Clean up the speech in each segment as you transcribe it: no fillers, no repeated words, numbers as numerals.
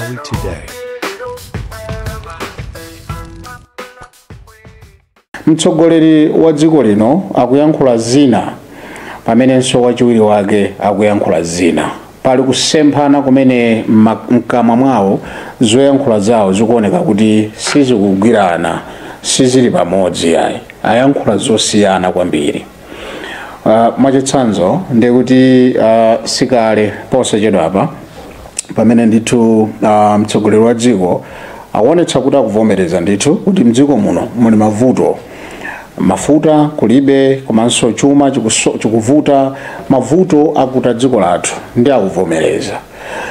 Malawi Today. Mtsogoleri wa dziko lino akuyankhula zina pamenenso wachiwiri wake akuyankhula zina. Pali kusemphana kumene mkamwa mwawo zoyankhula zawo zikuoneka kuti sizikugwirana, sizili pamodzi ayi. Ayankhula zosiyana kwambiri. Mwachitsanzo ndikuti sikale posachedwa apa pamene ndithu mtsogoleri wa dziko aonetsa kuti akuvomereza ndithu kuti mdziko muno muli mavuto. Mafuta kulibe, komanso chuma chikuvuta, mavuto akuta dziko lathu ndi akuvomereza.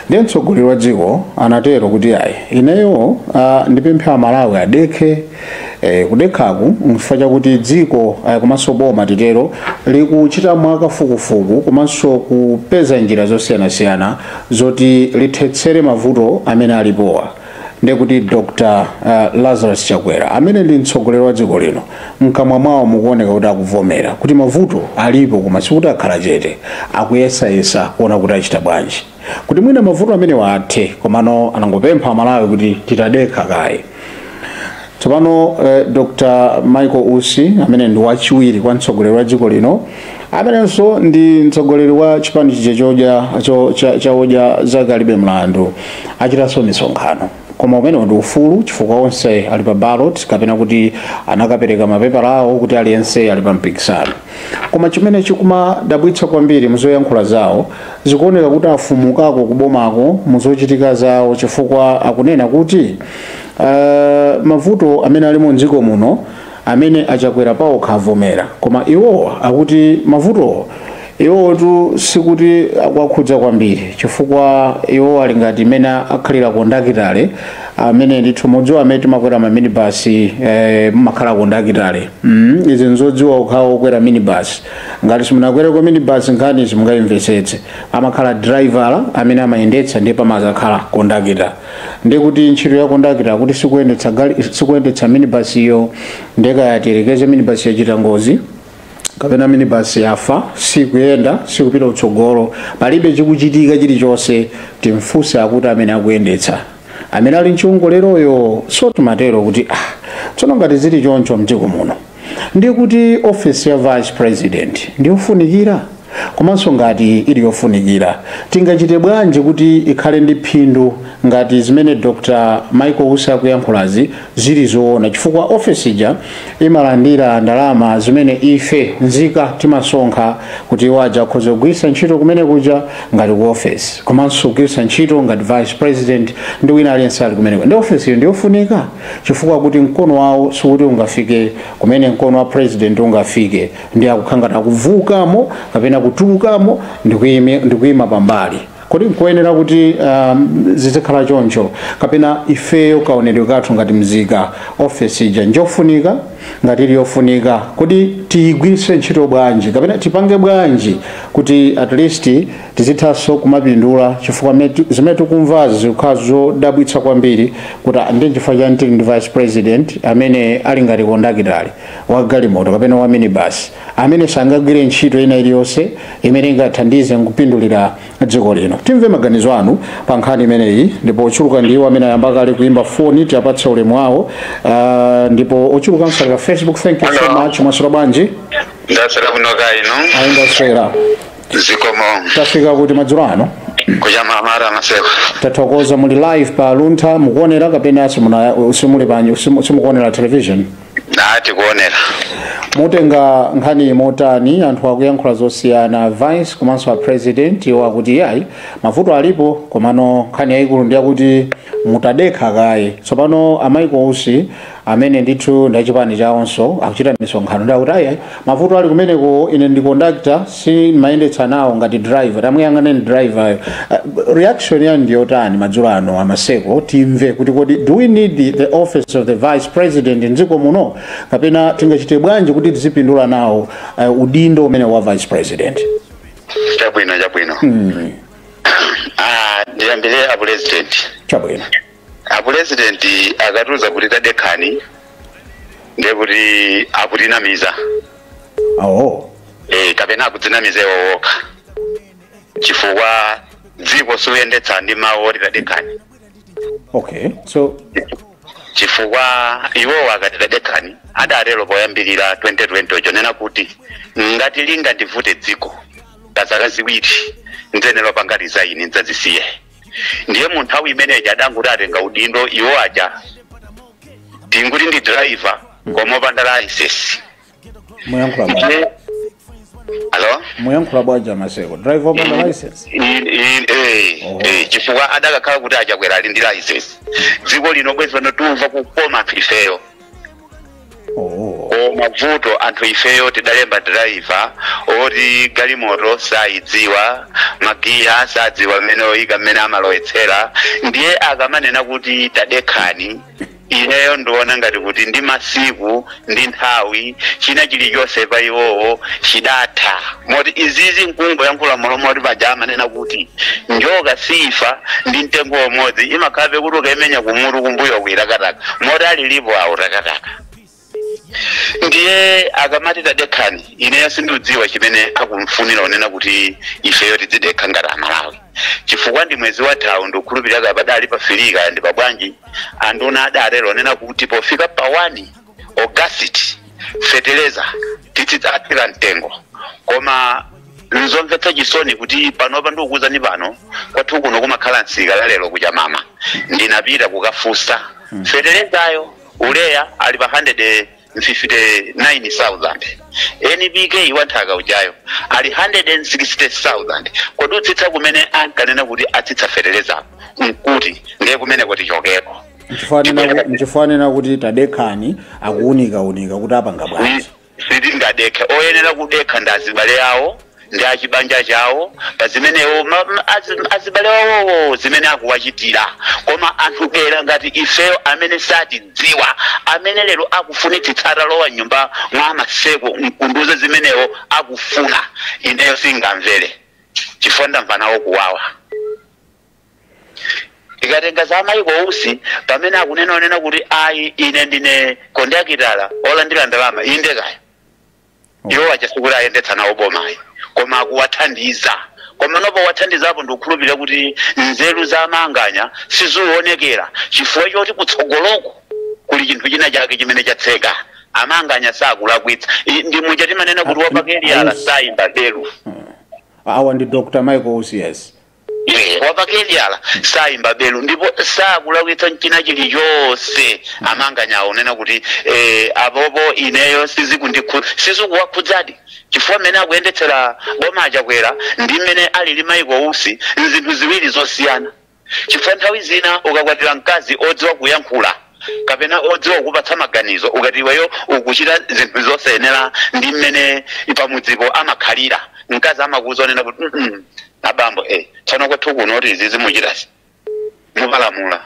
Ndiye mtsogoleri wa dziko anatero kuti ayi ineyo ndipempha Malawi adekhe. Kudekhaku n'chifukwa chakuti dziko komanso boma titero likuchita mwakafukufuku komanso kupeza njira zosiyanasiyana zoti lithetsere mavuto amene alipowa. Ndekuti Dr. Lazarus Chakwera amene ndi mtsogoleri wa dziko lino mkamwa mwawo mukuoneka kuti akuvomera kuti mavuto alipo koma sikuti akhala chete, akuyesayesa kuona kuti achita bwanji kuti mwina mavuto amene athe, komano anangopempha Malawi kuti titadekha kaye. Tsopano Dr. Michael Ussi amene ndi wachiwiri kwa mtsogoleri wa dziko lino amenenso ndi mtsogoleri wa chipani chaodya zakalibe mlandu achitanso misonkhano. Koma umene ndi ufulu chifukwa onse ali pa ballot kapena kuti anakapereka mapepala awo kuti aliyense ali pa mpikisano. Koma chimene chikumadabwitsa kwambiri muzoyankhula zawo zikuoneka kuti afumukako kubomako muzochitika zawo chifukwa akunena kuti mavuto amene ali mu dziko muno amene Achakwera pawo khavomera, koma iwowa akuti mavuto iwo tu sikuti akwakhudza kwambiri chifukwa iwo ali ngati imene akhalira kondakitale amene ndithu modziwa amene timakwera ma minibus mumakhala kondakitale. Izi nzodziwa ukhawo okwera minibus, ngati simunakwera kwa minibus nkhani simungayimvetsetse. Amakhala driver amene amayendetsa ndipo amazakhala kondakita. Ndikuti ntchito ya kondakita kuti sikuyendetsa minibus iyo ndekayaterekeze minibus yachita ngozi kapena minibus yafa, sikuyenda, sikupita utsogolo, palibe chikuchitika chilichonse, timfunse akuti amene akuyendetsa amene ali mchiwongoleroyo sotimatero kuti tsono ngati zili choncho mdziko muno ndi kuti office ya vice president ndiyofunikira, komanso ngati ili yofunikira tingachite bwanji kuti ikhale ndi phindu ngati zimene Dr. Michael Ussi akuyankhulazi zili zoona, chifukwa office ija imalandira ndalama zimene ife nzika timasonkha kuti waja akhoza kugwiritsa ntchito kumene kuja ngati ku office, komanso kugwiritsa ntchito ngati vice president ndi wina aliyense ali kumeneko. Ndi office iyo ndiyofunika chifukwa kuti mkono wawo sikuti ungafike kumene mkono wa president ungafike, ndi akukhangata kuvukamo kapena kutulukamo ndikuyima pambali. Kodi nkuyenera kuti zizikhala choncho kapena ifeyo kaonedwe kathu ngati mzika office ija njofunika? Ngati iliyofunika kodi tiyigwiritse ntchito bwanji kapena tipange bwanji kuti at least tizithanso kumapindula, chifukwa zimene tikumvazi zikukhala zodabwitsa kwambiri kuti ndi chifukwa chani tili ndi vice president amene ali ngati kondakitali wa galimoto kapena wa minibus amene sangagwire ntchito ina iliyonse imene ingathandize kupindulira dziko lino. Timve maganizo anu pa nkhani imeneyi, ndipo ochuluka ndiwo amene ayamba kale kuimba foni tiapatse ulemu wawo, ndipo ochuluka msaka Facebook. Thank you so much. Mwaswera bwanji? Ndaswera kuno kaino. Ayindaswera. Zikomo. Tafika kuti madzulo ano? Kujama mara maseko. Tathokoza muli live pa Luntha mukuonera kapena simuli panji simukuonera television? Nati kuonera. Mutenga nkhani motani anthu akuyankhula zosiyana, vice komanso a president iwo akuti yayi mavuto alipo, komano nkhani yayikulu ndi yakuti mutadekha kaye. Tsopano a Michael Ussi amene ndithu ndi chipani chawonso akuchita misonkhano ndakuti ayi mavuto ali kumeneko, ine ndi conductor simayendetsa nawo ngati driver, tamuyang'aneni driver. Reaction yanu ndiyotani madzulo ano amaseko timve kuti kodi do we need the office of the vice president mdziko muno kapena tingachite bwanji kuti tizipindula nawo udindo umene wa vice president? Chabwino. Ndiyambire a president. Chabwino. A president akatuza kuti tadekhani ndekuti akutinamiza. Kapena akudzinamiza iwowoka chifukwa dziko suyendetsa ndi mawu oti tadekani. Okay, so chifukwa iwo akati tadekani adatero poyambirira 2020 chonena kuti ngati linga ndivute dziko kazaka ziwiri nzenero panga resign ndzazisiye. Ndiye mu nthawi imeneyi adanguti atenga udindo iwo aja tinguti ndi driver koma opanda license. muyankhula bwaja. Hello? Muyankhula bwaja Maseko. Driver opanda license. Chifukwa adakakhala kuti achakwera ali ndi license. Dziko lino bwezi pano tumva kukoma ifeyo. Mavuto anthu ifeyo tidalemba driver oti galimoto saidziwa magiya sadziwa mmene oyika mmene amalowetsera. Ndiye akamanena kuti tadekani ineyo ndiona ngati kuti ndi masiku ndi nthawi china chilichonse pa iwowo chidatha. Moti izizi nkungo yankhula moti paja amanena kuti njoka sifa ndi mtengo umodzi imakhabe kuti ukaimenya kumutu kumbuyo kuirakataka moti alilipo awo takataka. Ndiye akamati tadekani ineyo sindidziwa chimene akumfunira onena kuti ifeyo tizidekha ngati Amalawi. Chifukwa ndi mwezi wa thawu ndikukhulupirira padali pafirika ndi pabwanji anduna adarero onena kuti pofika pa 1 August feteleza titsatira mtengo. Koma nzomvetsa chisoni kuti panopa ndikukuuzani pano kwathu kuno kumakhala nsika lalero kuja mama ndinapita kukafusa fetelezayo uleya ali pa 159,000. NBK wanthaka ujayo ali 160,000. Kodi utsitsa kumene ankanena kuti atsitsa feteleza nkuti ndiye kumene kuti chokeko. Nchifanena kuti tadekani akuunika kuti apanga bwanji. Sitingadekhe oyenera kudekha ndazibale yawo ndi achibanja chawo pa zimenewo azibale wawo zimene akuwachitira. Koma anthu ena ngati ifeyo amene satidziwa amene lero akufunitsitsa lowa nyumba mwa Maseko mkunduze zimenewo akufuna ineyo singamvere chifukwa ndamva nawo kuwawa. Ikatenga za maiko usi pamene akunena kuti ayi ine ndine kondakitala olandira ndalama inde kaya iwo achasikula ayendetsa nawo bomayi koma akuwathandiza. Koma nopo wathandizapo ndikukhulupirira kuti nzeru za amanganya siziwonekera chifukwa choti kutsogoloko kuli chinthu china chake chimene chatseka amanganya sakulakwitsa. Ndi muja timanena kuti wapakeliala sayimba belu. Awa ndi Dr. Michael Usias. Wapakeliala sayimba belu ndipo sakulakwitsa china chilichonse amanganya aonena kuti apopo ineyo sizikuwakhudzadi chifukwa mmene akuyendetsera boma achakwera ndi mmene alili Michael Usi nzinthu ziwiri zosiyana. Chifukwa nthawi zina ukakwatira mkazi odziwa kuyankhula kapena odziwa kupatsa maganizo ukati iweyo ukuchita zinthu zosayenera ndi mmene pamudzipo amakhalira mkazi amakuuzonena kuti abambo tsopano kwathu kuno kuti izizi muchitasi mupalamula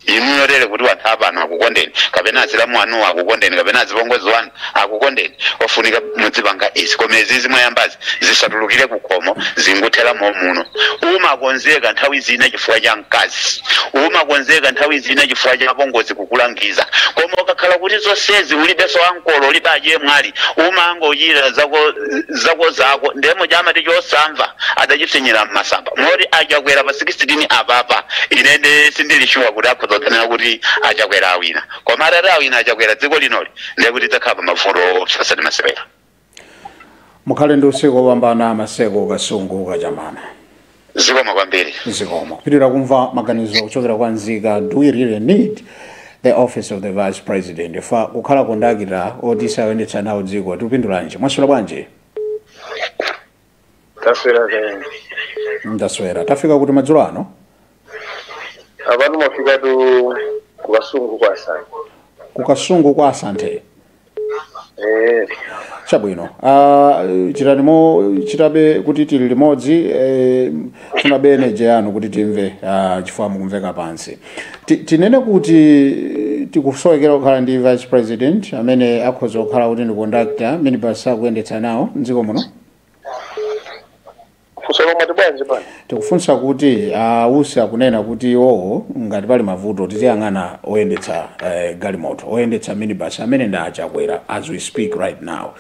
inuyo tere kuti wanthu apano akukondeni kapena azilamu anu akukondeni kapena azipongozi wanu akukondeni ofunika mudzipanga izi. Koma izizi mwayambazi zisatulukire kukhomo zinguthera muno. Umakonzeka nthawi zina chifukwa cha mkazi, umakonzeka nthawi zina chifukwa cha apongozi kukulangiza. Koma ukakhala kuti zonsezi ulibenso ankolo ulibe aje mwali umangochita zako ndemo chamati chosamva adachipsenyera mmasamba moti achakwera pa 16 apapa inende sindilishuwa kuti akhozotanena kuti achakwera awina. Koma atati awina achakwera dziko linoli ndiye kuti dzakhala mavuto sasati Maseko. Mukhale ndi usiku wopambana Maseko Kasungu kachamama. Zikoma kwambiri. Zikoma. Kupitirira kumva maganizo kuchokera kwa nzika. Do we really need the office of the vice president? Ifa kukhala kondakita otisa oyendetsa nawo dziko tipindulanje. Mwaswera bwanji? Taswera kene. Ndaswera. Tafika kuti madzulo ano? Abantu mafika ku Kasungu kwa Asante. Ku Kasungu kwa Asante. Chabwino. Chitabe kuti tili limodzi tunabe energy yanu kuti timve chifukwa mukumveka pansi. Tinene kuti tikusowekera kukhala ndi vice president amene akhoza kukhala kuti ndi conductor minibus akuyendetsa nawo mdziko muno. masolo mati bwanji pano tikufunsa kuti ausi akunena kuti iwowo ngati pali mavuto tiziyang'ana oyendetsa galimoto oyendetsa minibus amene ndi achakwera as we speak right now.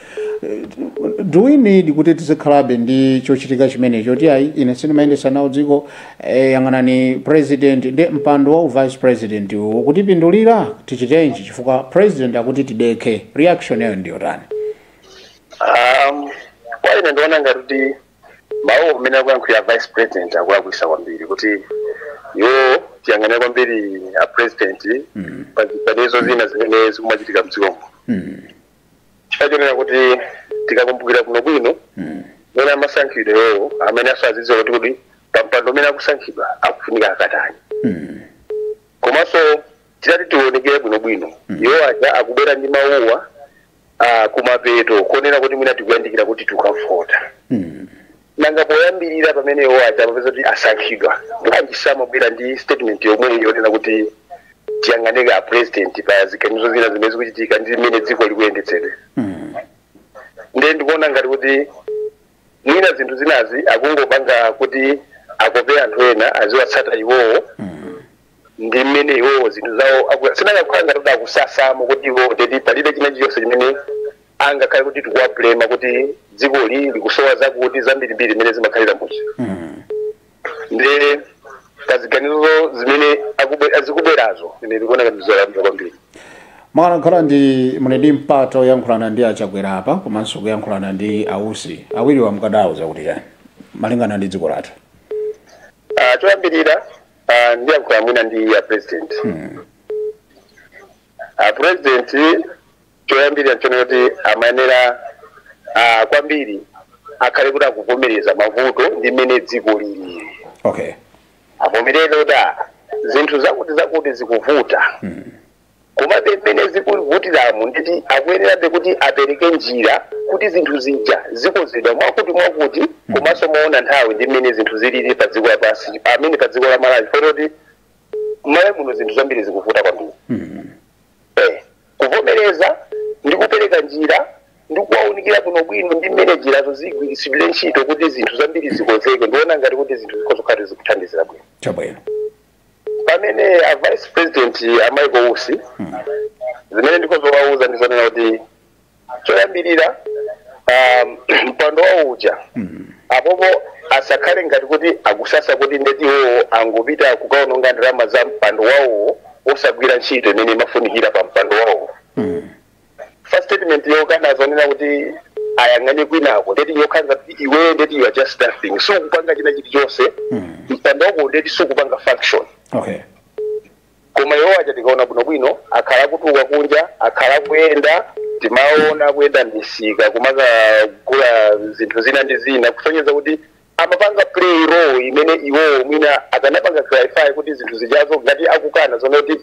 Do we need kuti tizikhalabe ndi chochitika chimenecho kuti ayi ine sindimayendetsa nawo dziko yang'anani president ndi mpando wa vice president ukutipindulira tichitenji chifukwa president akuti tidekhe reaction yayo ndiyo tani? kwa ine ndiona ngati kuti mawu amene akuyankhulira vice president akulakwisa kwambiri kuti yo tiyang'ane kwambiri a president panezo zina zimene zikumachitika mdzikomo. chifukwa kuti tikakumbukira kuno bwino mene amasankhidwewo amene asazidziwa kuti pampando umene akusankhidwa akufunika akatani. komanso titati tionekere bwinobwino iwo aja akubwera ndi mawuwa kumapeto konena kuti mwina tikuyandikira kuti tikavota. nanga poyambirira pamene iwo aja amapeza kuti asankhidwa bwanji samabwera ndi statement yomweyo yonena kuti tiyang'aneke a president pa ziganizo zina zimene zikuchitika ndi zimene dziko likuyendetsedwe. ndiye ndikuona ngati kuti mwina zinthu zinazi akungopanga kuti akope anthu ena aziwatsata iwowo ndi mmene iwowo zinthu zawo sinangakhala ngati kuti akusasamo kuti iwowo ndeti palibe china chilichonse chimene angakhale kuti tikuwablema kuti dzikoli likusowa zakuti zambirimbiri zimene zimakhalira muchi. ndi kaziganizo zimene azikubwerazo ine ndikuona ngati zolamva kwambiri. mwanakhala ndi munedi mpato yankhulana ndi achakwera apa komanso kuyankhulana ndi ausi awiri wa mkadauza kuti yani malingana ndi dziko lathu. choyambirira ndiyankhula mwina ndi a president. a president choyambirira nchonena kuti amayenera kwambiri akhale kuti akuvomereza mavuto ndi mmene dziko lili. Okay. avomereze kuti zinthu zakuti zikuvuta. komabe mmene zikuvutiramo nditi akuyenerabe kuti apereke njira kuti zinthu zija zikozedwa mwakuti komanso maona nthawi ndi mmene zinthu zilili pa dziko lapansi amene pa dziko la Malawi kuti mmene muno zinthu zambiri zikuvuta kwambiri. kuvomereza ndi kupereka njira ndi kuwaunikira bwinobwino ndi mmene njirazo zigwiritsidwire ntchito kuti zinthu zambiri zikozeke ndiona ngati kuti zinthu zikozokhala zikuthandizira bwino. Chabwino. pamene a vice president Michael Usi zimene ndikozowauza ndizonena kuti choyambirira mpando wawo uja apopo asakhale ngati kuti akusasa kuti ndeti iwowo angopita kukaononga ndalama za mpando wawo osagwira ntchito imene imafunikira pa mpando wawo. first statement yokana zonena kuti ayang'ane kwinako ndeti yokhanza kuti iwe ndeti you are just nothing so kupanga china chilichonse mpando wako ndeti sukupanga function. Okay. koma iwo aja tikaona bwinobwino akhala kutuka kunja akhala kuyenda timaona kuyenda misika kumakagula zinthu zina ndi zina kusonyeza kuti amapanga play role imene iwowo mwina akanapanga clarify kuti zinthu zijazo ngati akukana zona kuti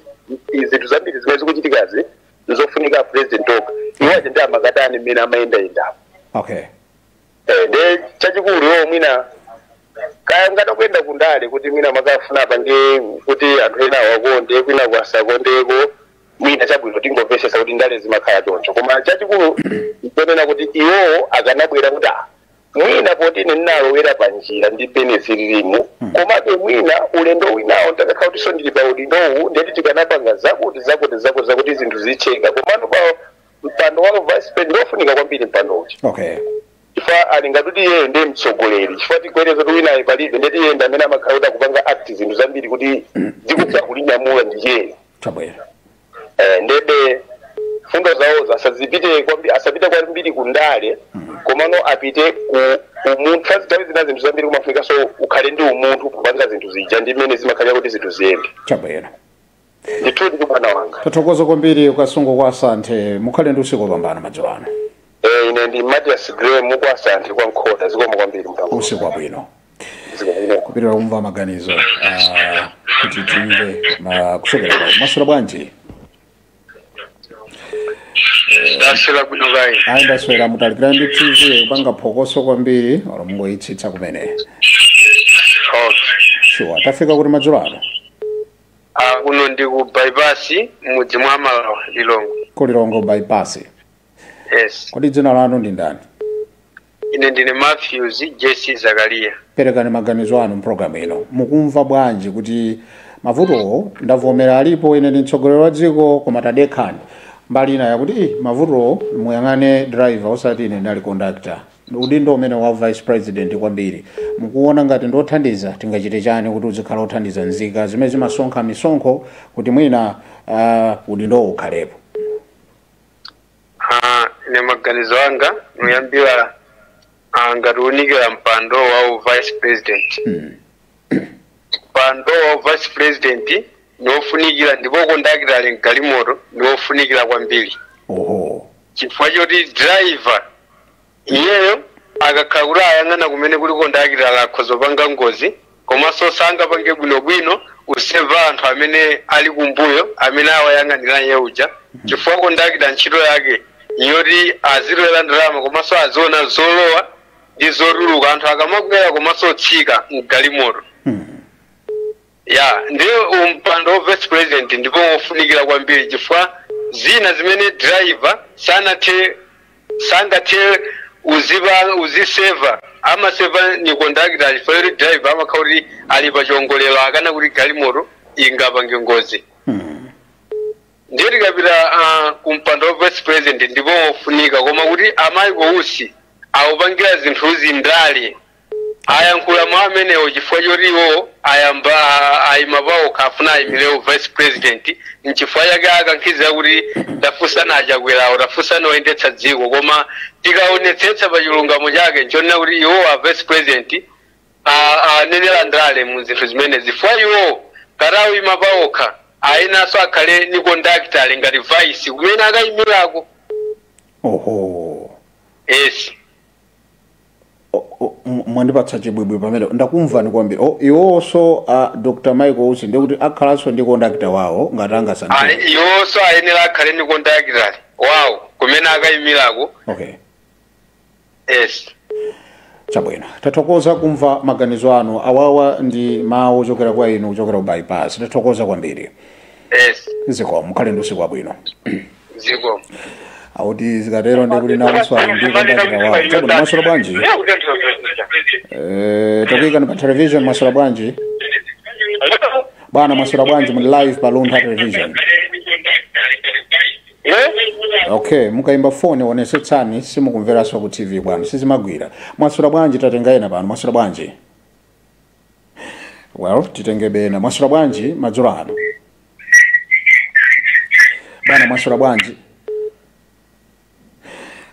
zinthu zambiri zimene zikuchitikazi zofunika president oka iwo aja ndi amakatani mmene amayendayenda. Okay. Nde chachikulu iwo mwina kaya ngatakwenda kundale kuti mwina makafuna apange kuti anthu ena awakonde kwina kwasakondeko mwina chabwino tingomvesesa kuti ndale zimakhala choncho koma chachikulu nkonena kuti iwowo akanabwera kuti mwina poti ine ndinalowera pa njira ndi pene zililimu komabe mwina ulendo winawo ndakakhala kuti so ndili pa ulindowu ndeti tikanapanga zakuti zinthu zicheka komano pa mpando wa vice president ndofunika kwambiri mpando uchi. Okay. chifukwa ali ngati iye ndiye mtsogoleri chifukwa tikuyereza kuti wina palibe ndeti iye ndi amene amakhala kuti akupanga act zinthu zambiri kuti zikupsa kulinyamula ndiye. Chabwino. ndebe fundo zawozo asapite kwambiri kundale komano apite ku umunthu azitawi zina zinthu zambiri kumafunika so ukhale ndi umunthu kupanga zinthu zija ndi mmene zimakhalira kuti zinthu ziyende. Chabwino. ndithu ndi bwana wanga. tathokoza kwambiri Kasungu kwa Asante mukhale ndi usiku wopambana madzulo ano. ine ndi Matias Graham kwa Asante kwa Nkhoda zikomo kwambiri mpango. Usiku wabwino. kupitira kumva maganizo kuti timve kusokera masula bwanji. ndaswera bwino gai. Ayi ndaswera mutalikira ndi TV kupanga phokoso kwambiri olo mungoyitsitsa kumene. Sure tafika kuti madzulo ano. kuno ndi ku bypass mudzi mwa Malawi Lilongwe. Ku Lilongwe bypass. Yes. Kodi dzina lanu ndi ndani? ine ndine Matthews JC Zakaria. Perekani maganizo anu program ino. Mukumva bwanji kuti mavuto ndavomera alipo ine ndi mtsogoleri wa dziko koma tadekhani. Mbali ina yakuti mavuto muyang'ane driver osati ine ndali conductor. Udindo umene wa vice president kwambiri. Mukuona ngati ndothandiza tingachite chani kuti uzikhala othandiza nzika zimene zimasonkha misonkho kuti mwina udindo ukhalepo. Ne maganizo anga muyambira ngati unikira mpando wa vice president. Mpando wa vice president nofunikira ndipo kondakira ali mgalimoto nofunikira kwambiri. Chifukwa choti driver iyeyo akakhala ayang'ana kumene kuli kondakira alakhozopanga ngozi komanso sanga pange bwinobwino useva anthu amene ali kumbuyo amene awayang'anira iye uja chifukwa kondakira ntchito yake yoti azilowera ndalama komanso aziona zolowa ndi zotuluka anthu akamakwera komanso otsika mgalimoto. Ndiyo mpando wa vice president ndipo wofunikira kwambiri chifukwa zina zimene driver sangathe uziseva amaseva ni kondakita chifukwa choti driver amakhala kuti ali pa chiongolero akana kuti galimoto ingapange ngozi. Ndiyo tikapita kumpando wa vice president ndipo wofunika koma kuti amayi kousi awupangira zinthuzi ndale ayankhula mwa amenewo chifukwa choti iwo ayima pawo khafuna ayimirewo vice president nchifukwa chake akankhizira kuti tafusana achakwerawo tafusana oyendetsa dziko koma tikaonetsetsa pa chilungamo chake nchonena kuti iwo a vice president anenera ndale mu zinthu zimene zifukwa iwo katawo ima pawokha ayenaso akhale ni conductor ngati vice kumene akayimirako. Yes. Mwandipatsa chibwibwi pamene ndakumvani kwambiri. Iwonso Dr. Michael Usi ndikuti akhalanso ndi conductor wawo ngati angasankhidwe. Iwonso ayenera akhale ndi conductor wawo kumene akayimirako. Yes. Chabwino. Tathokoza kumva maganizo anu awawa ndi mawu ochokera kwa inu kuchokera ku bypass. Tathokoza kwambiri. Yes. Ziko mukhale ndi usiku wabwino. Ziko. Auti zikatero ndikuti nawonso ali ndi conductor wawo. Chabwino masolo bwanji. Tokika ni pa television masolo bwanji. Bwana masolo bwanji mu live pa Luntha television. Okay, mukaimba phone onetsetsani simukumveranso ku TV bwana sizimagwira. Masolo bwanji tatengayena pano masolo bwanji. Well, titenge bena masolo bwanji madzulo ano. Bwana masolo bwanji.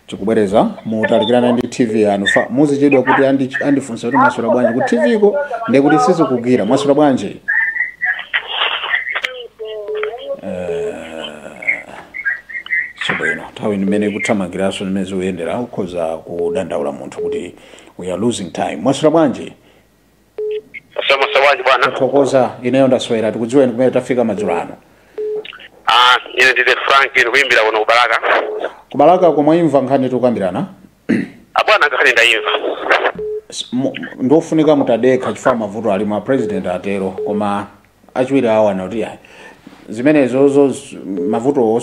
Chikubwereza mutalikirana ndi TV yanu fa muzichedwa kuti andifunsa kuti masolo bwanji ku TV ko ndekuti sizikugira masolo bwanji. Chabwino tawi nimene kuthamangiraso nimene zikuyendera ukhoza kudandaula munthu kuti we are losing time. Masolo bwanji. Bwanji bwana. Tathokoza ineyo ndaswera tikudziweni kumene tafika madzulo ano. Ine ndine Frank ndikuyimbira kuno kubalaka. Kubalaka komwe nkhani tukambirana. Abwana ngakhale ndayimva. Ndofunika mutadekha chifukwa mavuto ali ma president atero koma achiwiri awa nauti zimenezo mavuto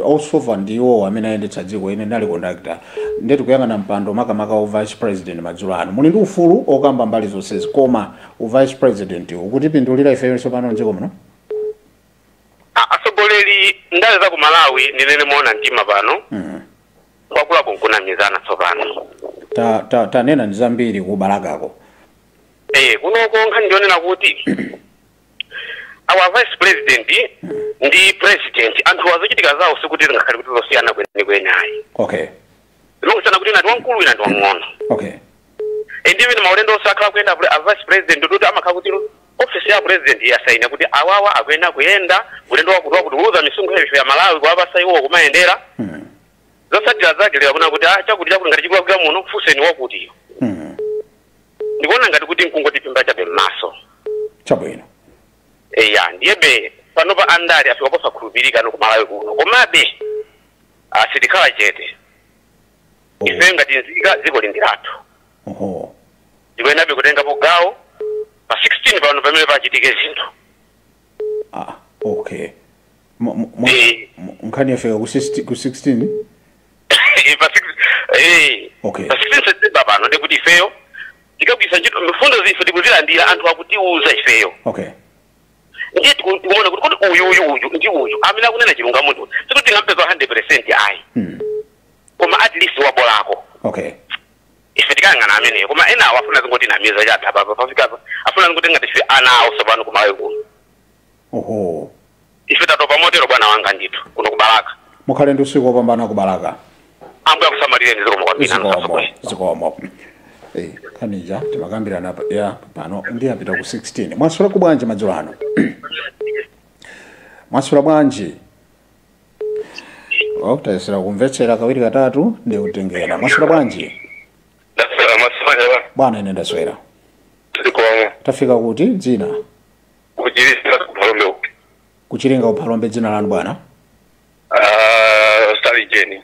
osova ndiwo amene ayendetsa dziko ine ndali conductor ndetu kuyang'ana mpando makamaka wa vice president madzulo ano muli ndi ufulu okamba mbali zonsezi koma vice president ukutipindulira ifenso pano mdziko muno. Atsogoleri ndale za ku Malawi ndinene muona mtima pano. Kwakula kunkunamizana tsopano. Tanena ndi zambiri kubalakako. Kunoko nkhani ndionena kuti our vice president ndi president anthu azochitika zawo sikuti ngakhale kuti zosiyana kweni ayi. Okay. Ndikusana kuti nati wankulu ina ndi wang'ono. Okay. Ndivini maulendo osakhala kuyenda a vice president kuti amakhala kuti office ya president yasaina kuti awawa akuyenda kuyenda ulendo wakutuluza misonkho ya Malawi kwa abasa iwo kumayendera. Zosatira zake lero kuna kuti chakuti chakuti ngati chikwakwira muno kufuseni wakutiyo. Ndikuona ngati kuti mkungoti pimba chabe maso. Chabwino. Ndiyebe panopa andali afika posa khulupirika no ku Malawi kuno. Komabe sitikhala chete. Ife ngati nzika dziko lindiratu. Ndikuyenabe kutenga gawo pa 16 pano pamene pachitike zinthu. Okay. Nkhani yafika ku 16? Okay. September pano ndikuti ifeyo tikagwisa ntchito mfundo zife tikuzilandira anthu akutiuza ifeyo. Okay. Ndiye tikuona kuti kodi uyu amene akunena chilungamo ndi sikuti tingampeza 100% ayi. Koma at least wabolako. Okay. Ife tikangana ameneyo koma ena wafuna zingoti namiza chatha papa pafika afuna ngoti ngati ife ana osopano kumawe kuno. Oho. Ife tatopa motero bwana wanga ndithu kuno kubalaka. Mukhale ndi usiku wopambana kubalaka. Ambuya kusamalire ndizikomo kwambiri. Zikomo. Kanija timakambirana ya pano ndiyapita ku 16. Mwasula kubwanje madzulo ano. Mwasula bwanji. Tayesera kumvetsera kawiri katatu ndi kutengera. Mwasula bwanji. Bwana ine ndaswera. Tafika kuti dzina. Kuchiringa kuphalombe dzina lanu bwana. Sergeant.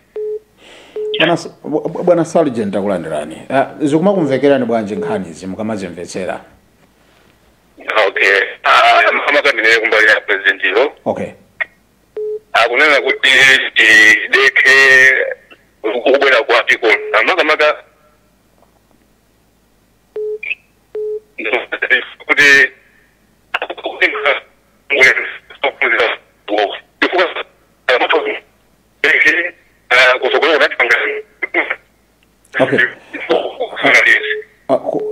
Bwana Sergeant takulandirani. Zikumakumvekerani bwanji nkhani izi mukamazimvetsera. Okay. Amakanene kumbali ya president yo. Okay. Akunena kuti deke ukubwera kwa tiko. Amakamaka kuti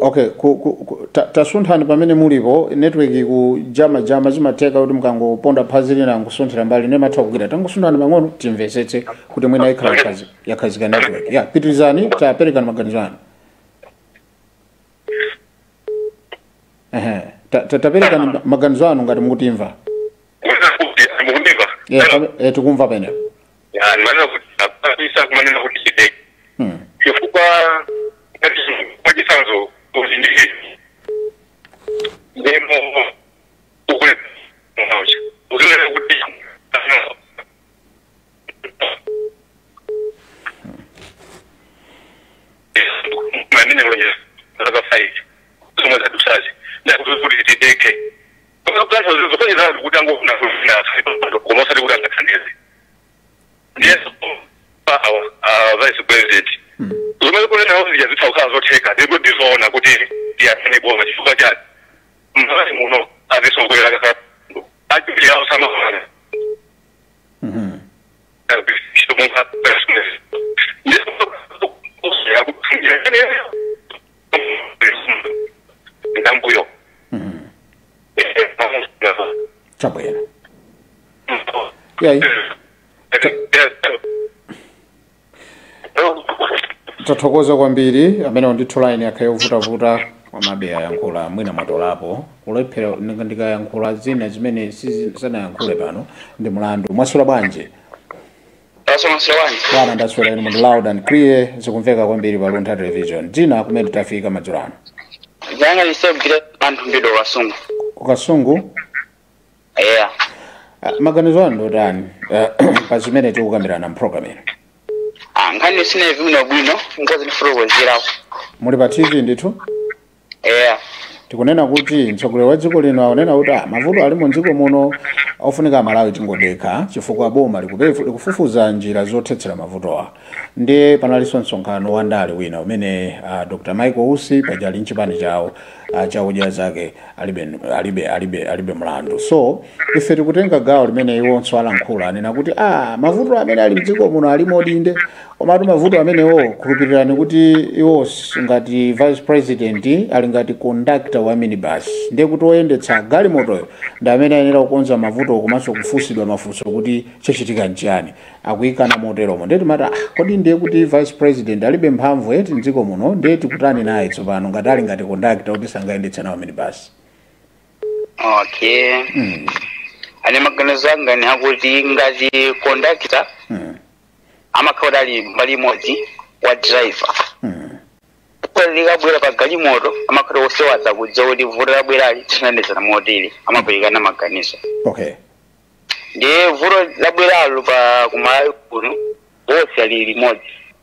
Okay, tasunthani pamene mulipo network ku jama zimateka kuti mkangoponda phazi lina ngusunthira mbali ne matha kugwira tangusunthani pang'ono timvetsetse kuti mwina ikhala yakhazika network. Ya pitirizani tapereka maganizo anu. Tapereka maganizo anu ngati mukutimva. Tikumva pene. Ya mana kuti isa kumanena kuti chideki. Chifukwa pachisanzo kuzindi ndemo ukule mauchi uzile kuti manene ngoja nataka faiki soma za tusazi na kuzuri tideke kwa sababu zofanya za kutango na kwa sababu kutanga kanezi yes vice president zomwe kunena kuti yazitauka zotheka ndipo ndizona kuti ndiyafune boma chifukwa chati mali muno azisokwera kaka ajili yawo samafana shitomunga personal ndambuyo chabwera yayi tathokoza kwambiri amene ndithu line yakhayovuta kwa mabeya yankhula mwina mwatolapo kulephera ndikayankhula zina zimene sizanayankhule pano ndi mlandu. Mwasula bwanji? Bwana ndaswera inu munthu loud and clear zikumveka kwambiri pa Luntha Television. Dzina kumene tafika madzulo ano. Dzanga lisebwire anthu mbido wasungu. Kukasungu? Yeah. Maganizo anu ndotani pa zimene tikukambirana mprogram ino? Nkhani sine vino bwino ngozi ndifuro zirawo. Muli pa TV ndithu? Yeah. Tikunena kuti mtsogoleri wa dziko lino akunena kuti mavuto ali mu dziko muno ofunika Malawi tingodekha chifukwa boma likufufuza njira zothetsera mavutowa. Ndiye panalinso msonkhano wa ndale wina umene Dr. Michael Usi pajali nchipani chawo chaudya zake alibe mlandu. So ife tikutenga gawo limene iwonso alankhula anena kuti mavuto amene ali mdziko muno ali modinde komatu mavuto amenewo khulupirirani kuti iwo ngati vice president ali ngati conductor wa minibus ndiye kuti oyendetsa galimotoyo ndi amene ayenera kukonza mavuto komanso kufunsidwa mafunso kuti chachitika nchiyani akuyikana moteromo. Ndiye timati kodi ndiye kuti vice president alibe mphamvu eti mdziko muno ndiye tikutani naye tsopano ngati ali ngati conductor kuti sangayendetsa nawo minibus. Okay. Ane maganizo anga ni akuti ngati conductor amakhala ali mbali modzi wa driver. Likabwera pa galimoto amakhala osewadza kudza kuti vuto labwera ali tinandezana motili amaperekana maganizo. Okay. Ndiye vuto labweralo pa kumalawi kuno wonse ali limodzi.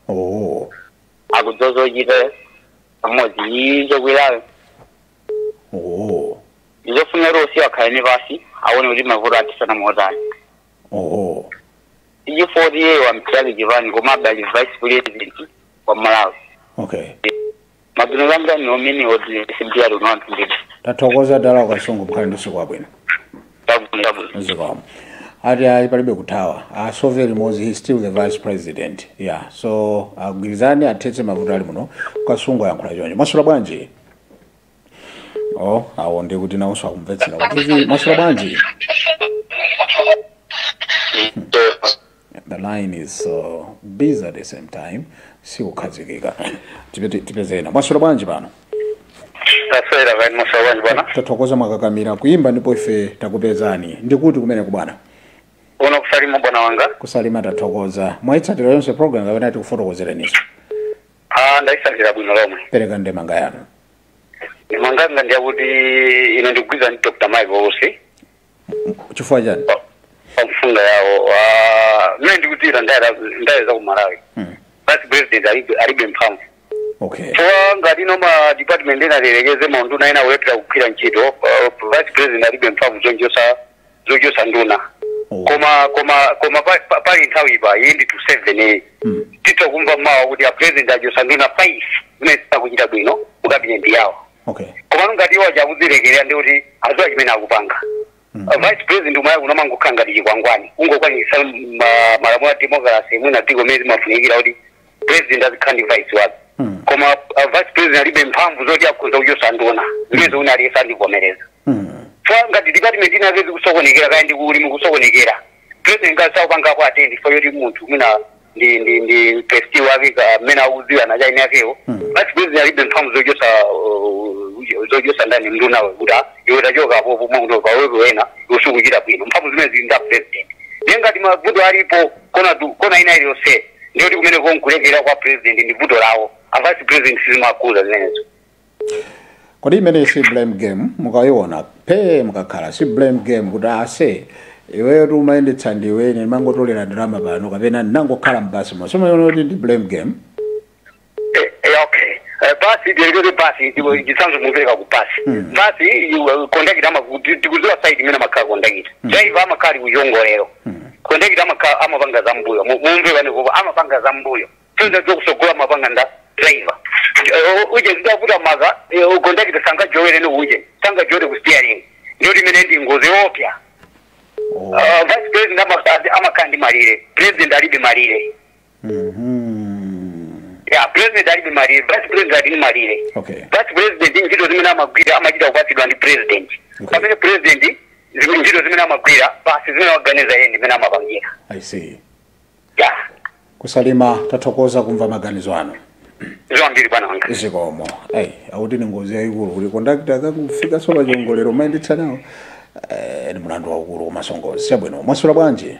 Oh. Akudzozochita pamodzi ichokwerayo. Oh. Izofunira kuti akhalani pasi aone kuti mavuto atisana motani. Oh. TG48 wa Mtali Jivani kumaba vice president wa Malawi. Okay. Mabino gamba nomini odi simpia runo ndidi. Tathokoza dala kasungu bukhandi sikwabwino. Tabu. Zikomo. Ati palibe kuthawa. Soviet Mozi, he's still the vice president. Yeah. So agwirizani athethe mavuto ali muno kasungu yankhula chonje. Masula bwanji. Oh, awonde kuti nawonso akumvetsera kuti masula bwanji. The line is busy at the same time. Sikukhazikika. Tipezena. Masula bwanji pano. Taswera vani masawani bwana. Tathokoza makakamira kuimba ndipo ife takupezani. Ndikuti kumene kubwana. Uno kusalima bwana wanga. Kusalima tathokoza. Mwaitsatira yonse program kapena tikufotokozereniso. Ndaisatira bwino lomwe. Pereka ndemanga yanu. Manganga ndiya kuti ine ndigwiza ndi Dr. Mike Owusi. Chifukwa chani? Pamfunga yawo. Mene ndikutira ndayeza ku Malawi. Vice president alibe mphamvu. Okay. Chwa ngati noma department ena lerekeze maundu na ena wetera kukwira ntchito vice president alibe mphamvu zojosa nduna. Koma pali nthawi ipa yindi to 7 tito kumva mawa kuti a president ajosa nduna 5 zimene zitakuchita bwino ku cabinet yawo. Okay. Koma ngati iwo achakuzilekerera ndi kuti azowa chimene akupanga. Vice president umaya kunamangokhala ngati chikwangwani ungokwanisa malamulo a democracy mwina dziko mene zimafunikira kuti president azikhandi vice wake. Koma vice president alibe mphamvu zoti akhoza kujosa nduna zimene una aliyesa ndikuvomereza. Chwa ngati department ina zezi kusokonekera kaya ndi kulimi kusokonekera president ngasaupanga kwa attend for yoti munthu mwina ndi pesti wake mena akuziwa na chaine yakewo vice president alibe mphamvu zojosa ndani nduna kuda iwo tachoka popo mundu pawewe wena usukuchita bwino mphamvu zimene zili nda president ngati mavuto alipo kona ina iliyonse ndiyoti kumene konkulekera kwa president ndi vuto lawo a vice president sizimakuza zimenezo. Kodi imene si blame game mukayiona pe mukakhala si blame game kuti ase iweyo tumayendetsa ndiwe ine mangotolera ndalama pano kapena ndangokhala mbasi mo somaona kuti ndi blame game. Okay. Basi ndiye basi chisanzo muveka ku basi. Basi conduct amakuti tikuziwa side imene makhala conduct. Driver amakali kuyongolero. Conduct amapanga za mbuyo. Mumve vane kuva amapanga za mbuyo. Tunda zokusogola amapanga nda driver. Uje zitakuta maza conduct sanga jowere no uje. Sanga jowere ku steering. Ndio imene ndi ngozi opya. Vice president amakandi malire. President alibe malire. Yeah, president alibe malire. Vice president alibe malire. Okay. Vice president njito zimene amagwira amachita kupatsidwa ndi president. Pamene president njito zimene amagwira basi zimene organiza yeye zimene amapangira. I see. Yeah. Kusalima tathokoza kumva maganizo ano. Zambiri bana wanga. Zikomo. Akuti ni ngozi yayikulu kuti conduct akakufika sola chongolero mayendetsa nawo. Ni mulandu waukulu masongozi. Chabwino masula bwanji.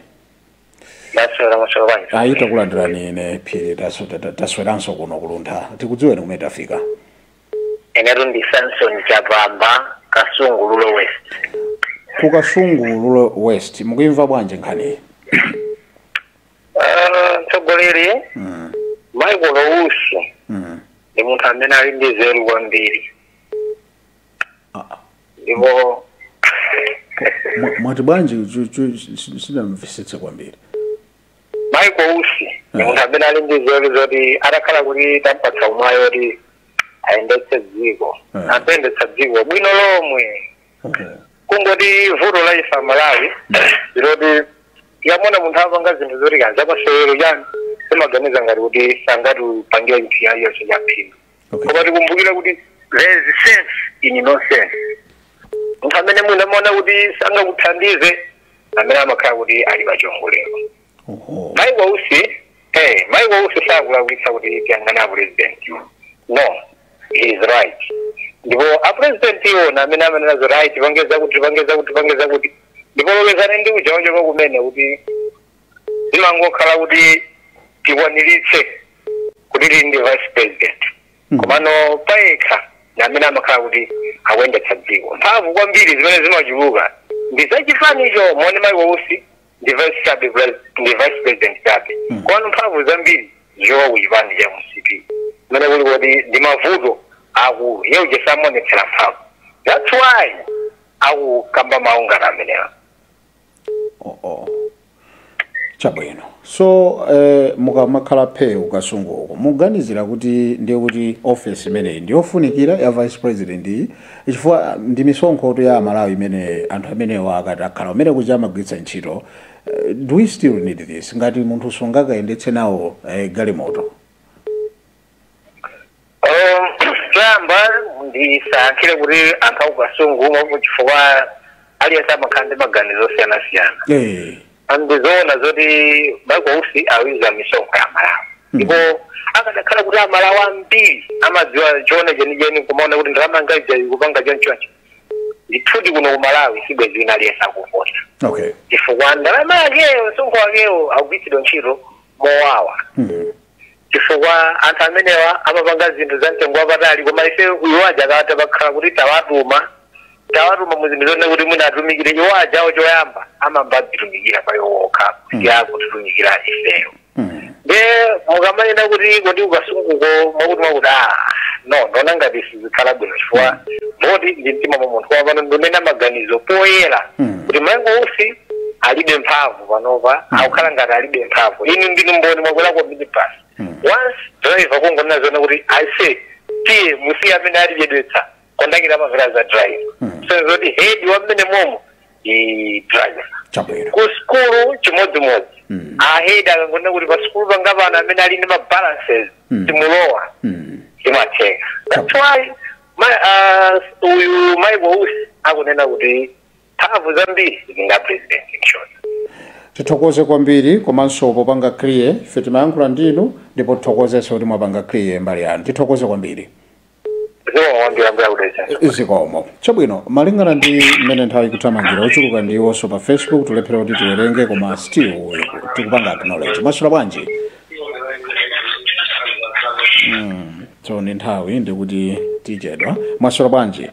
Masula bwanji. Aita kulandirani ine phiri tasweranso kuno kuluntha. Tikudziweni kumene tafika. Enero ndi Samson Chabamba Kasungululo West. Ku Kasungululo West mukuyimva bwanji nkhani? Tsogoleri. Michael Owusi. Ndi munthu amene ali ndi nzeru kwambiri. Ndipo mwati bwanji sinamvisitse kwambiri. Michael Owusi ndi munthu amene ali ndi nzeru zoti atakhala kuti tampatsa umwayi woti ayendetse dziko. Apendetsa dziko bwino lomwe. Kungoti vuto la ifa Malawi loti yamona munthu apanga zinthu zoti kanza pasewero yani semaganiza ngati kuti sangati upangira nthu yayo chaphindu. Koma tikumbukira kuti there is sense in innocence. Munthu amene mwina mona kuti sangakuthandize amene amakhala kuti ali pachongolero. Michael Owusi sakulakwitsa kuti tiyang'ane a president. No, he is right. Ndipo a president iwona amene amenenazo right pangeza kuti ndipo lowezane ndi ujaonjeka kumene kuti zimangokhala kuti tikwaniritse kuti tili ndi vice president. Komano payekha namene amakhala kuti akuyendetsa dziko mphamvu kwambiri zimene zimachuluka ndi zachifanicho mone Michael Owusi ndi vice president chabe. Komano mphamvu zambiri zowa kuchipani cha MCP zimene kuli kuti ndi mavuto akulu yewu jesamonetsera mphamvu. That's why akukamba mawu ngati amenewa. chabwino so mukamakhala phe ukasunguko muganizira kuti ndiye kuti office imeneyi ndiyofunikira ya vice president iyi chifukwa ndi misonkho ya Malawi imene anthu amenewa akati akhala umene kuti amagwiritsa ntchito. Do we still need this ngati munthu sungakayendetse nawo galimoto? Chamba ndisankhire kuti anthu akukasungu chifukwa aliyense amakhande maganizo osiyana-siyana. Andizoona zoti magousi awiza misonkho ya Malawi. Ndipo akadakhala kuti Amalawi ambiri amadziwa chone jenijeni kumaona kuti ndalama ngaija kupanga chonchoncho. Ndithudi kuno ku Malawi sigwe zina aliyense akuvota. Okay. Chifukwa ndalama yakeyo msonkho wakeyo akugwiritsidwa ntchito mowawa. Chifukwa anthu amenewa amapanga zinthu za mtengo wapatali koma ife iwaja akati bakhala kuti tawatuma mu zinthu zonse kuti mwina atumikire iwaja awo choyamba amamba azitumikira pa yokha kuti akutitumikira ifeyo. Nde mukamayenda kuti kodi ukasunguko mwakuti ndona ngati sizikhala bwino chifukwa moti ndi mtima mwa munthu wapano ndonena maganizo poyera kuti magousi alibe mphamvu panopa akukhala ngati alibe mphamvu. Inu ndinu mboni mwakwelako minibus. Once driver kungonena zona kuti I say tiye musiye amene alijedwetsa kondakira mavera za drive. So zoti head wamene momo i driver. Ku skulu chimodzimodzi. Ahead akangona kuti pa skulu pangapana amene ali ndi mabalances timulowa timatheka. That's why uyu magousi akunena kuti mphamvu zambiri nga president nshoni. Tithokoze kwambiri komanso popanga clear ife timayankhula ndinu ndipo tithokozenso kuti mwapanga clear mbali yanu. Tithokoze kwambiri. Zikomo. Chabwino malingana ndi mmene nthawi ikuthamangira ochuluka ndiwonso pa Facebook tulephera kuti tiwerenge koma still tikupanga acknowledge. Mwasula bwanji? So ni nthawi ndikuti tichedwa. Mwasula bwanji?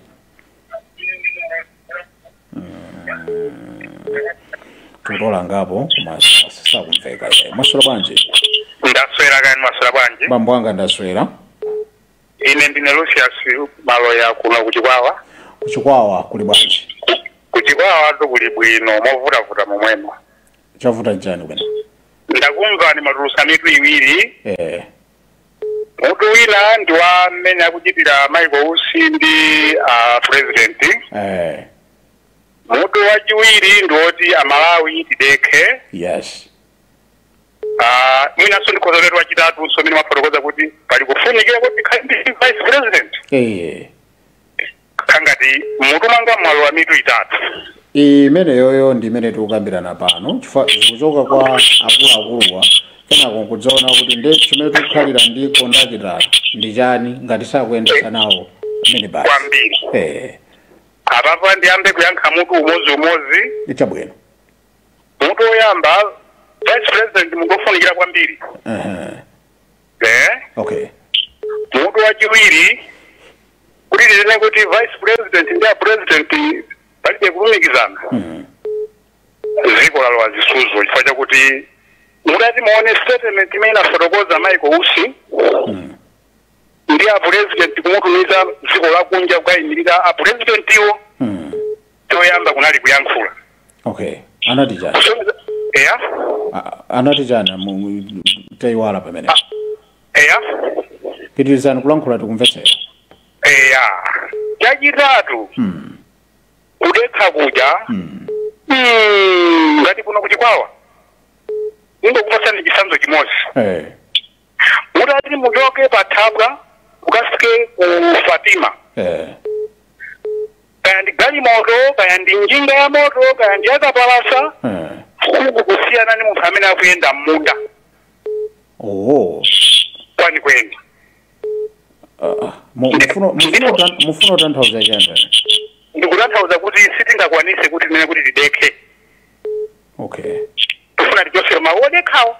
Tutola ngapo kumasa kumveka. Mwasula bwanji? Ndaswera kani mwasula bwanji? Bambo wanga ndaswera. Ine ndine Lucius Maloya kuno kuchikwawa. Kuchikwawa kuli bwanji? Kuchikwawa kuli bwino movuta momwemo. Chavuta njani bwana? Ndakumva ni matulusa mitu iwiri. Mutu wina ndi wa mmene akuchitira magousi ndi president. Mutu wachiwiri ndi woti Amalawi tidekhe. Yes. Mwina so ndikhozolera wachitatu so mine mafotokoza kuti pali kufunikira kuti vice president. Kangati mutu manga mwalo wa mitu itatu. Imene yoyo ndi imene tikukambirana pano chifukwa kuchoka kwa akuluakuluwa kenako nkudzaona kuti ndi chimene tikukhalira ndi kondakitala ndi chani ngati sakuyendesa nawo amene basi. Kwambiri. Apapa ndiyambe kuyankha mutu umodzi. Chabwino. Mutu woyamba vice president mungofunikira kwambiri. Okay. Mutu wachiwiri kuti tine kuti vice president ndi president palibe kulumikizana. Ziko lalo azisuzo chifukwa chakuti mudati muone statement imene inafotokoza magousi ndi president kumutumiza ziko lakunja kukayimirira president iwo toyamba kunali kuyankhula. Okay. Anati chani? Anati chani taiwala pamene? Pitirizani kulankhula tikumvetsera. Chachitatu kudekha kuja ngati kuno kuchikwawa ndikupasani chisanzo chimodzi. Mudati muchoke pathabwa ukafike ku Fatima. Kaya ndi galimoto kaya ndi njinga ya moto kaya ndi akapalasa kusiyana ni munthu amene akuyenda m'munda. Kwani kwenda mufuna utanthauza chani? Ndikutanthauza kuti sitingakwanise kuti nene kuti tidekhe. Okay. Tufuna tichosera mawu odekhawo.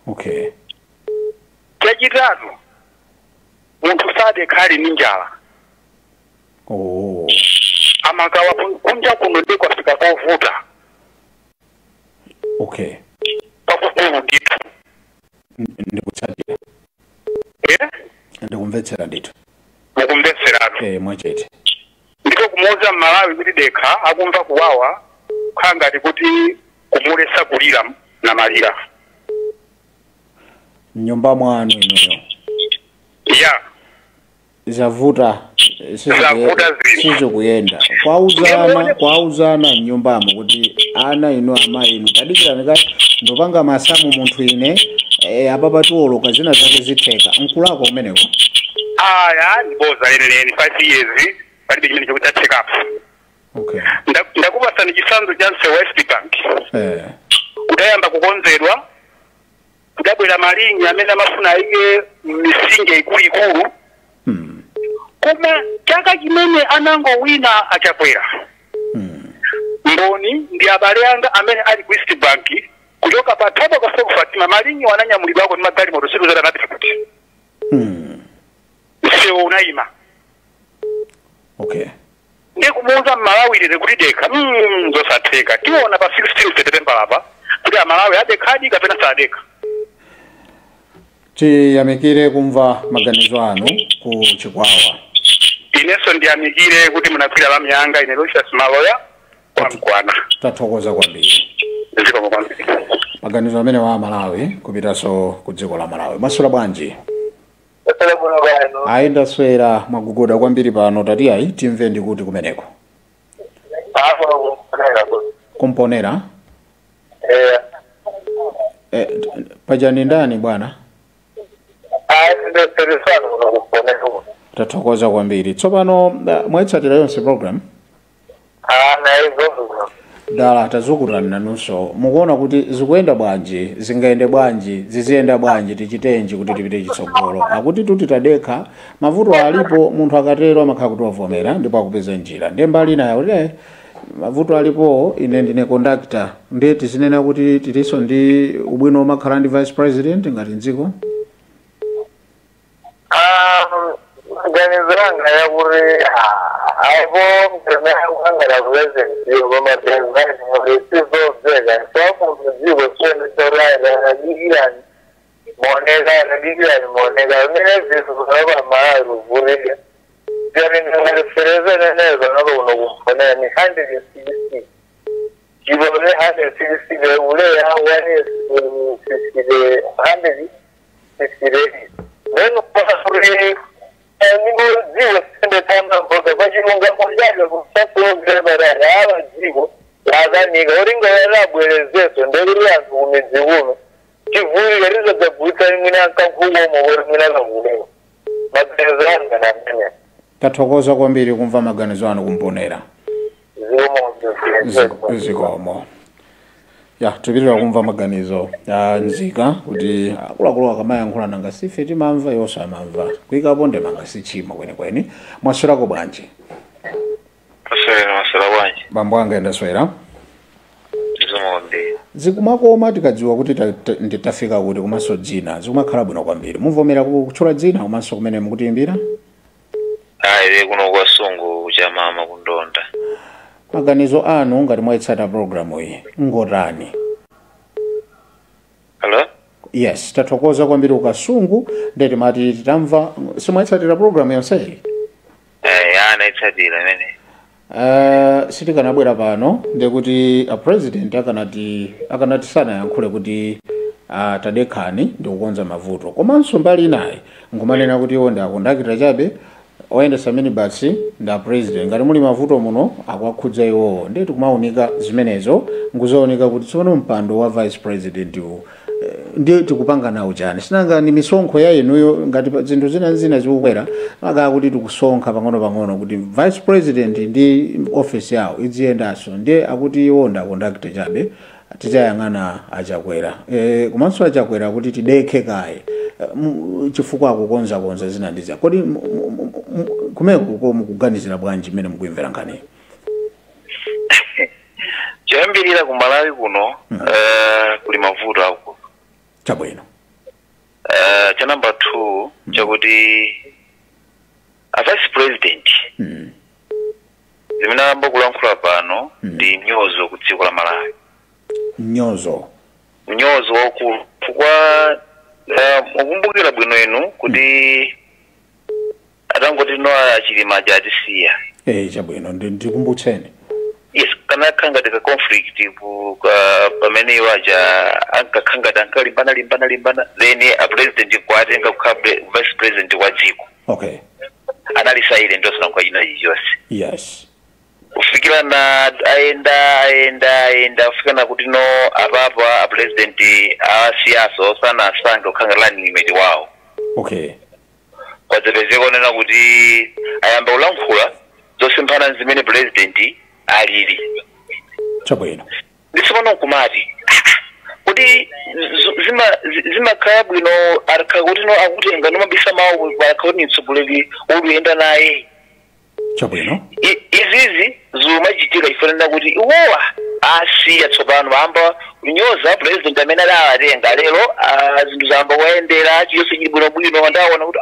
Okay. Chachitatu munthu sadekhali ni njala. Amakawa kunja kuno ndikwafika kovuta. Okay. Pakukulu ndithu. Ndikutsatira. Ndikumvetsera ndithu. Mukumvetseratu. Mwachete. Ndiko kumuwuza Malawi kuti dekha akumva kuwawa khangati kuti kumulesa kulira na malira nyumba mwanu inuyo ya zavuta zavuta sizikuyenda kwauzana mnyumbamo kuti ana inu amayi inu tadikirani ndopanga masamu munthu ine apapatuoloka zina zake zitheka mkulako umeneko aya ndiboza leneleni 5 years palibe chimene chokuti athekapo. Okay. Ndakupasani chisanzo cha mse West Bank kudayamba kukonzedwa kudabwera malinyi amene amafuna ayike misinge ikuluikulu koma chaka chimene anangowina achakwera mboni ndi abale anga amene ali ku East Bank kuchoka pa Thabo kwa Soko Fatima malinyi wananyamulidwako ndi magali motosikulu zara nati futi sewo unaima. Okay. Ndi kumuuza Malawi ile kuti deka zosatheka tiona pa 16 September apa kuti Malawi adekadi kapena sadeka. Tiyamikire kumva maganizo anu ku Chikwawa. Ineso ndiyamikire kuti munakwira la myanga ine Lucius Maloya kwa mkwana. Tathokoza kwambiri. Ndiko kwambiri. Maganizo amene wa Malawi kupitaso ku dziko la Malawi. Masula bwanji. Aenda swera magugoda kwambiri pano tati ayi timve ndi kuti kumeneko. Komponera? Pajani ndani bwana? Tathokoza kwambiri. Tsopano mwaitsatira yonse program? Dala tazukurani nanunso mukuona kuti zikuyenda bwanji zingaende bwanji ziziyenda bwanji tichitenji kuti tipite chitsogolo akuti tuti tadekha mavuto alipo munthu akatero amakhala kuti wavomera ndipo akupeza njira ndiye mbali nayo kuti mavuto alipo ine ndine conductor ndiye tizinena kuti tiliso ndi ubwino omakhala ndi vice president ngati mdziko ganizanga ya kuri abo ngana president yo president resibo zega so mzigo sene toraya na digiran monega mene visu kwa maaru bure jari na reference na neza na uno kumpona ni 160 kibore 160 de ule ya wani 60 160 neno kwa kuri ningo ziwa sende tamba boga bajunga mojalo kusapo grabara aba zigo lazani goringo era bwelezeto ndeli yangu umeziuno kivuli garizo da buta ngina kankugo mo ngina la ngulo magrezanga na mene tathokoza kwambiri kumva maganizo anu kumponera zikomo ya tupirira kumva maganizo ya nzika kuti akuluakulu akamayankhula nanga sife timamva yonse amamva kuyikapo ndemanga sichima kwenikweni mwaswerako bwanji maswera bwanji bambo anga ndaswera zombe zikumakoma tikadziwa kuti nditafika kuti kumaso dzina zikumakhala bwino kwambiri muvomera kutchula dzina komanso kumene mukutiimbira ayi kuno kwa Sungu cha mama kundonda maganizo anu ngati mwaitsata programu iyi ngotani hello yes tathokoza kwambiri ukasungu ndeti mati titamva simwaitsatira programu yonseyi anaitsatira mene sitikanabwera pano ndekuti a president akanati sana yankhule kuti tadekhani ndikukonza mavuto komanso mbali naye ngumanena kuti iwo ndakondakita chabe oyendesa minibus nda president ngati muli mavuto muno akwakhudza iwowo ndeti kumaunika zimenezo nguzooneka kuti tsopano mpando wa vice president ndiye tikupanga nawo chani sinanga ni misonkho ya inuyo ngati zinthu zina zikukwera aka kuti tikusonkha pang'ono kuti vice president ndi office yawo idziyendaso ndiye akuti iwo ndakondakita chabe tidzayang'ana achakwera komanso achakwera kuti tidekhe kaye chifukwa akukonza zina ndiza kodi kumeko mukuganizira bwanji mmene mukuimvera nkhani choyambirira ku Malawi kuno kuli mavuto ako chabwino cha number 2 chakuti a vice president zimene ambokulankhula pano ndi nyozo ku dziko la Malawi nyozo wakulu chifukwa mukumbukira bwino inu kuti atangoti no achilima jatisiya chabwino ndikumbutseni yes kana kanga de conflict ku pamene waja ankakhanga limbana then a president kwatenga kukabe vice president wa dziko okay anali silent osana kwa ina yose yes ufikira na aenda ufikana kuti no ababa a president siasa osana asanga ukhanga running mate wao okay kwa zebezeko nena kuti ayamba ulankhula zosimpana zimene president alili chabwino ndisipano kumati kuti zimakhala bwino kuti no akutenga nomabisa mawu kuti nitsogoleri uluyenda naye chabwino izizi zimachitika ifanana kuti iwowa asiya tsopano amba unyoza president amene adawatenga lero zinthu zamba kuyendera chiyonse chili bwinobwino ndaona kuti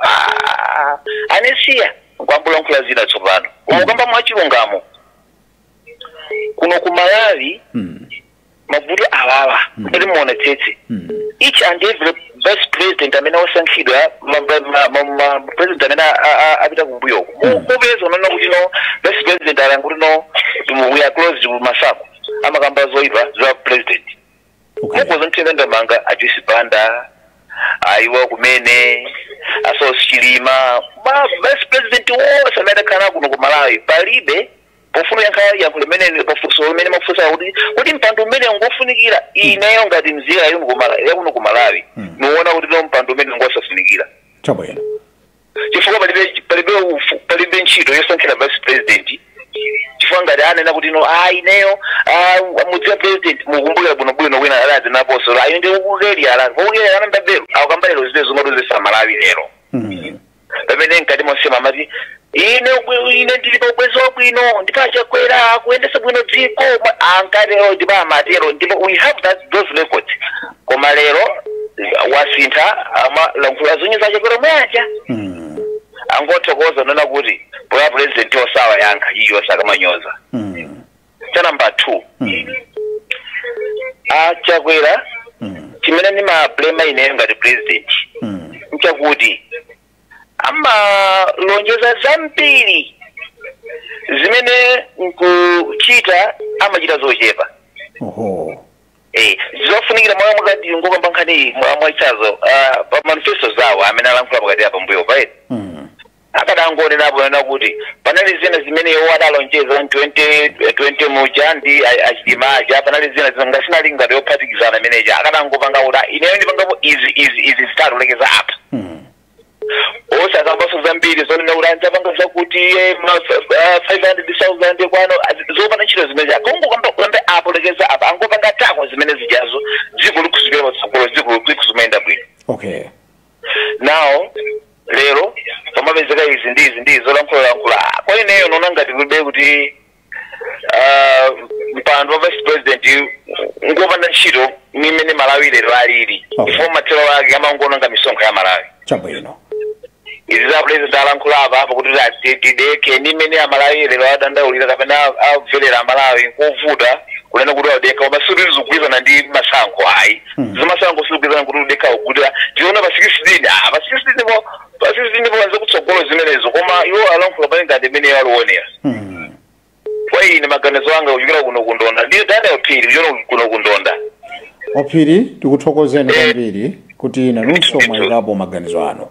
anesiya nkwambulankhula zina tsopano ukamba mwachilungamo kuno ku Malawi mavuto awawa kuti muona tsetse each and every vice president amene wasankhidwa president amene apita kumbuyo kupeza unaona kuti no vice president alanguti no we are close to masako amakamba zoipa za president mukozo ntenda manga ajusi banda aiwa kumene asosilima vice president wose amene kana kuno ku Malawi palibe pofuna yankulemene pofuso lemene mafusa kuti mpando umene ngofunikira ineyo ngati mzira kuno ku Malawi nuona kuti no mpando umene ngosafunikira chabwino chifukwa palibe ntchito yosankhira vice president chifukwa ngati anena kuti no ineyo mudziwa president mukumbukira bwinobwino wina alazi naposo ayo ndi ukukeli alazi ukukeli anambabero akukambalero zite zomwe zisa Malawi lero pamene nkati monsema amati ine ndilipo ubwezo bwino ndipachakwera kuyendesa bwino dziko ankatero ndipo amatero ndipo we have those records koma lero wasintha amalankhula zonse zachakwera mwacha angothokoza nona kuti pola president osawa yankha iyo sakamanyoza cha number 2 achakwera chimene ndimablema ineyo ngati president nchakuti amalonjeza zambiri zimene nkuchita amachita zochepa zofunikira mwa mukati ngokamba nkhani mwachazo pa manifesto zawo amene alankhula pakati apa mbuyo paiti akadangonena nena kuti panali zina zimene iwo adalonjeza 20 muja ndi achidimaja panali zina ngasinali ngati yophatikizana imeneja akadangopanga kuti ineyo ndipangapo izi zitalolekeza apa osakambaso zambiri zonena kuti anjapanga zakuti 500,000 kwano zopanda ntchito zimene akongokamba apolekeza apa angopanga tako zimene zijazo dziko likhuzikira patsogolo dziko likhuzimayenda bwino okay now lero pamapezeka izi ndi zolankhula kwa ineyo nona ngati kulibe kuti mpando wa vice president ngopanda ntchito imene Malawi lero alili ifo mathero ake amangononga misonkho ya Malawi chabwino izi za president alankhula apa kuti tideke ndi imene Malawi lero adandaulira kapena amvelera Malawi nkuvuta kunena kuti adeka koma sizikugwirizana ndi masankho ayi zimasankho sizikugwirizana kuti udeka ukudira tiona pa 16 ndipo wanze kutsogolo zimenezo koma iwo alankhula pali ngati imene yaliwonera kwa ine maganizo anga kuchokera kuno kundonda ndiyo dada Ophiri kuno kundonda Ophiri tikuthokozeni kwambiri kuti nanunso mwayikapo maganizo ano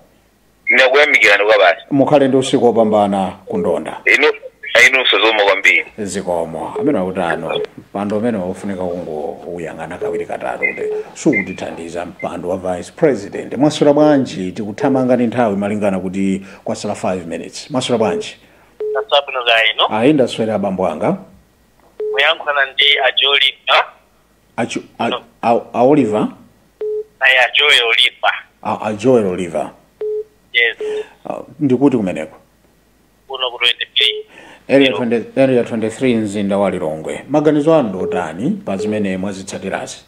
ndakuyamikirani kwa basi mukhale ndi usiku wopambana kundonda inunso zomwe kwambiri zikomo amene akutano mpando umene ufunika uyang'ana kawiri katatu kuti sukutithandiza mpando wa vice president mwasula bwanji tikuthamanga ndi nthawi malingana kuti kwasala 5 minutes mwasula bwanji nasabino gaino ayindaswera abambo anga muyankhana ndi Ajoliva Oliver Joel Oliver yes ndikuti kumeneko kuno ku 23 area 23 mzinda wa Lilongwe maganizo anu ndotani pa zimene mwazitsatirazi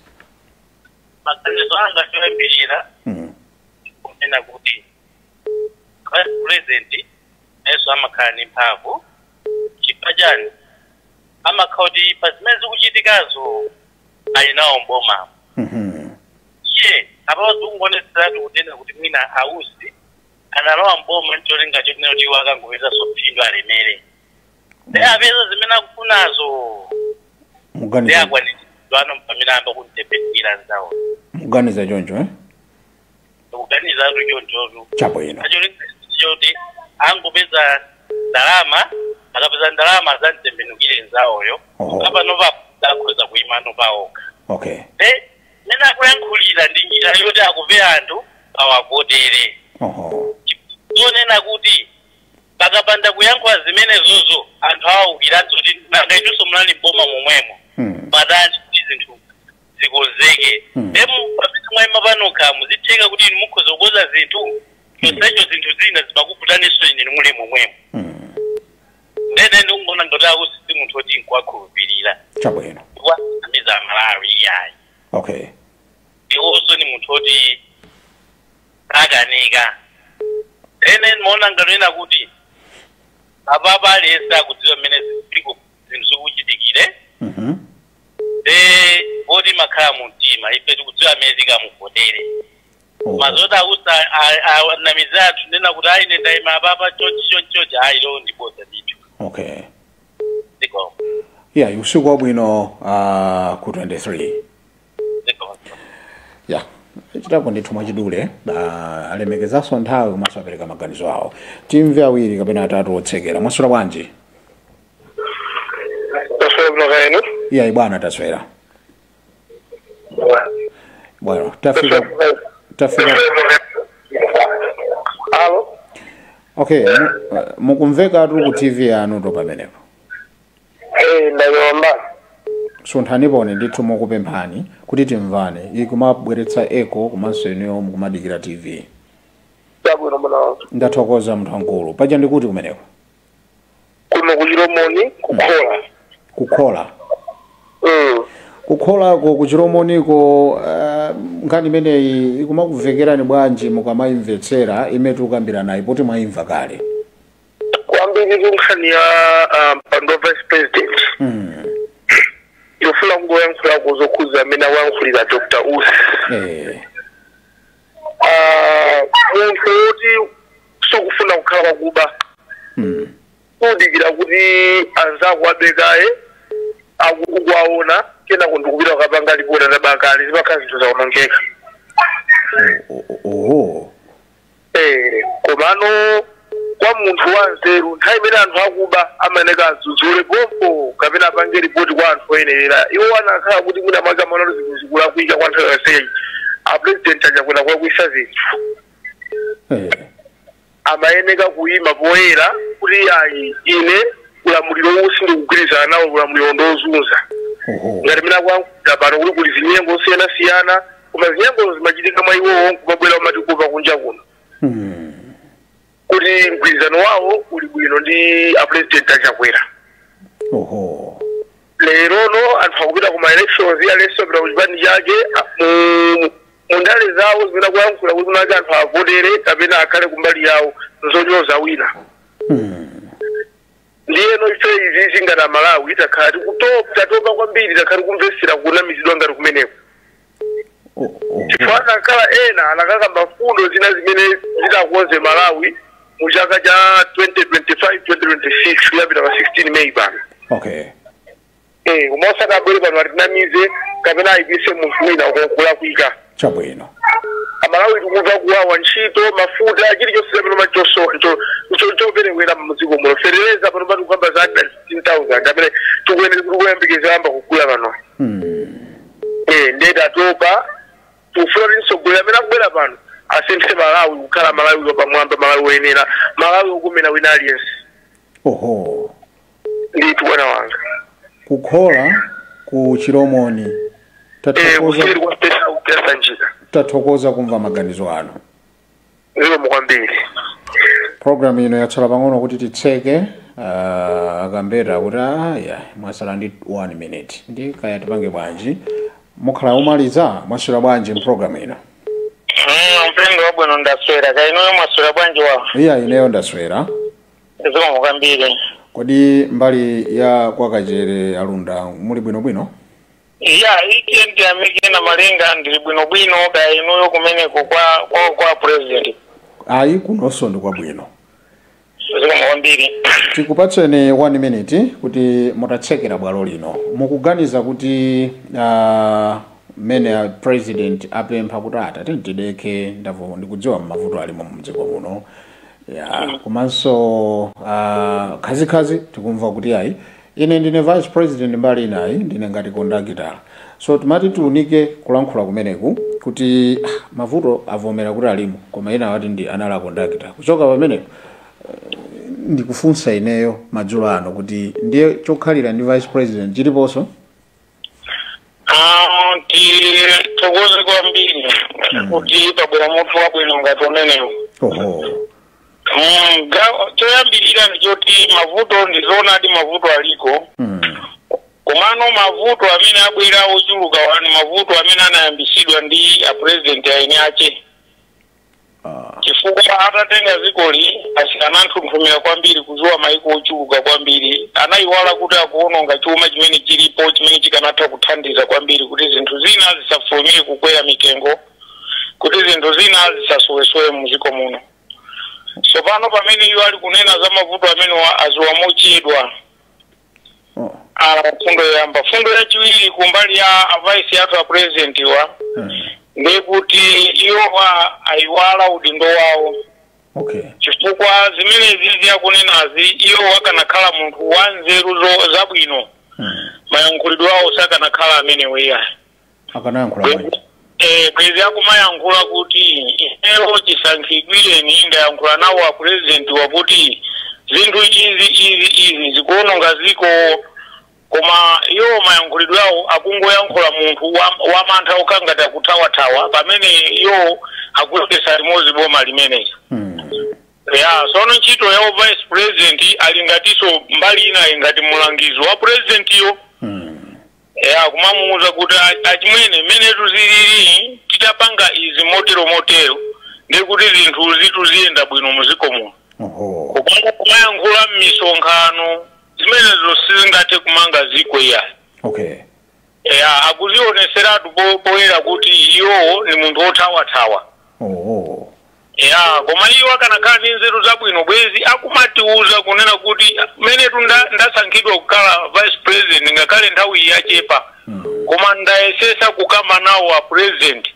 maganizo anga choyambirira kunena kuti vice president neso amakhala ndi mphamvu chipajani amakhala kuti pa zimene zikuchitikazo ali nawo mboma iye apapo zikungoneseratu kunena kuti mwina ausi analowa mboma ncholinga chotinena kuti iwo akangopeza sophindu alemere apeza zimene akufunazo muganiza akwanitsidwano mpamilambo kuntepekira nzawo muganiza choncho kuganiza choncho chabwino choti angopeza ndalama akapeza ndalama zantembenukire nzawoyo apano vakuza kuimano paoka okay nena kuyankhulira ndi njira yoti akuve anthu awagodere zonena kuti pakapanda kuyankhula zimenezozo anthu awawukiranso kuti nangaitunso mulali boma momwemo patani kuti zinthu zikozeke pamene mwayima panokha muzitheka kuti inu mukhoza kukoza zinthu chonsecho zinthu zina zimakuvutaninso ine muli momwemo ndene ndikungona ngati akusi munthu oti nkwakhulupirira chabwino amiza Malawi yayi okay iwonso ni munthu oti akanika ene ndimaona ngati ena kuti apapa aliyesa akudziwa mmene zinthu zikuchitikire oti makhala mu mtima ife tikudziwa amene tikamugodere mazota akusa anamiza athu ndena kuti ayi ine ndayima apapa chonchi ayi lo ndiposa ndithu okay ndiko yeah usiku wabwino ku 23 ndiko yeah chitapo ndithu mwachidule alemekezanso nthawi komanso apereka maganizo awo timve awiri kapena atatu otsekera mwaswera bwanji taswera iya bwana taswera bueno tafika alo okay mukumveka tu ku TV yanu to pamenepo ndayomba sunthanipo ndithu mukupemphani kuti timvane ikumabweretsa echo komanso inuyo mukumadikira TV chabwino mwana ndathokoza munthu wankulu paja ndikuti kumeneko kuno kuchiromoni kukhola kukholako kuchiromoniko nkhani imeneyi ikumakuvekerani bwanji mukamayimvetsera imene tikukambira nayi poti mwayimva kale kwambiri nkhani ya mpando vice president yofuna kungoyankhula kuzokhuza amene awayankhulira Dr. Usi munthu woti sokufuna kukhala kwakuba kudikira kuti anzako abekaye akuwaona kena kundikupita kapanga lipota tabakali zibakhala zinthu zaonongeka komano kwa munthu wanzeru nthawi imene anthu akuba amayeneka adzudzule pompo kapena apange ripoti kwa anthu oyenera iwo anakhala kuti mwina makamano zinthu zikulakwika kwa nthawi yonseyi apresident achakwera kulakwisa zinthu amayeneka kuyima poyera kuti ayi ine ulamuliro usi ndikugwirizana nawo ulamuliro ndozunza ngati mina kuyankhula pano kuti kuli zinyengo siyana koma zinyengo zimachitika mwa iwowo kumabwera umatikupa kunja kuno kuti mgwirizano wawo uli bwino ndi apresident achakwera lerono anthu akupita kuma elections apita kuchipani chake mundale zawo zimene kuyankhula kuti kunake anthu avotere kapena akhale kumbali yawo nzonyoza wina ndiyeno ife izi ngati amalawi takhala tatopa kwambiri takhala kumvesera kunamizidwa ngati kumeneko chifukwa anakhala ena anakakamba mfundo zina zimene zitakonze Malawi mu chaka cha 2025-2026 kuyambira pa 16 May pano koma osakabwere pano atinamize kapena ayipise munthu wina kulakwika chabwino amalawi tikumva kuwawa ntchito mafuta chilichonse pano choperewera mdziko muno fereleza pano pati kukamba za 15,000 amene tikuyenera kuti kuyambikeza yamba kugula pano ndeti atopa tikufuna kuti mtsogoleri amene akubwera pano asinthe Malawi kukhala Malawi wapamwamba Malawi woyenera Malawi wokumena wina aliyense ndithu bwana wanga kukhola ku chiromoni tathokoza kumva maganizo anu kwambiri program ino yatsala pang'ono kuti titseke akambeta kuti mwasala ndi 1 minute ndi kaya tipange bwanji mukhala umaliza mwaswera bwanji program ino mpendo wabwino ndaswera kainoyo mwaswera bwanji wa ineyo ndaswera zikomo kwambiri kodi mbali ya kwakachere alunda muli bwinobwino weekend yamike na malenga ndili bwinobwino kainoyo kumeneko kwa president ayi kunonso ndi kwabwino Mwambiri. Tikupatseni 1 minute kuti mutatsekera bwalo lino. Mukuganiza kuti mene president apempha kuti atitideke ndavo ndikudziwa mavuto alimo mdziko muno. Ya, komanso khazikhazi tikumva kuti ayi ine ndine vice president mbali inayi ndine ngati kondakitala. So timati tiunike kulankhula kumeneku kuti mavuto avomera kuti alimo koma ina wati ndi anala kondakitala. Kuchoka pamene ndikufunsa ineyo madzulo ano kuti ndiye chokhalira ndi vice president chiliponso. Tokoze kwambiri kuti pabwera munthu wabwino ngati umenewu. Choyambirira ndichoti mavuto ndizoonadi mavuto aliko. Komano mavuto amene abwera ochuluka wani mavuto amene anayambisidwa ndi president aine ache. Chifukwa atatenga zikoli asikananthunthumira kwambiri kuzowa maiko ochuluka kwambiri anayiwala kuti akuononga chuma chimene chilipo chimene chikanatha kuthandiza kwambiri kuti zinthu zina zisafumire kukwera mitengo kuti zinthu zina zisasowesowe muziko muno. So pano pamene iwo ali kunena za mavuto amene aziwa mochedwa. Fundo yamba fundo yachiwiri kumbali ya vice yathu a president wa ndekuti iwo ayiwala udindo wawo. Chifukwa zimene zizi yakunenazi iwo wakanakhala munthu wanzeru zabwino mayankhulidwe awo sakanakhala amene weya akanayankhula bwezi akumayankhula kuti ero chisankhidwireni ndayankhula nawo a president wakuti zinthu izi zikuononga ziko koma iwo mayankhulidwe awo akungoyankhula munthu wamantha okangati akuthawa pamene iwo akuyendesa limodzi boma limeneli. Sono ntchito ya vice president ali ngatiso mbali ina ngati mulangizi wa president yo. Kumamuuza kuti achimwene mene tuzilili titapanga izi motero ndikuti zinthu zitu ziyenda bwino muziko muno. Kumayankhula m'misonkhano zimenezo sizingathe kumanga ziko iya. Akuzioneseratu poyera kuti iwo ni munthu othawa. Koma iwo akanakhala ndi nzeru zabwino bwezi akumatiuza kunena kuti mene ndasankhidwa kukhala vice president ngakhale nthawi yachepa koma ndayesesa kukamba nawo a president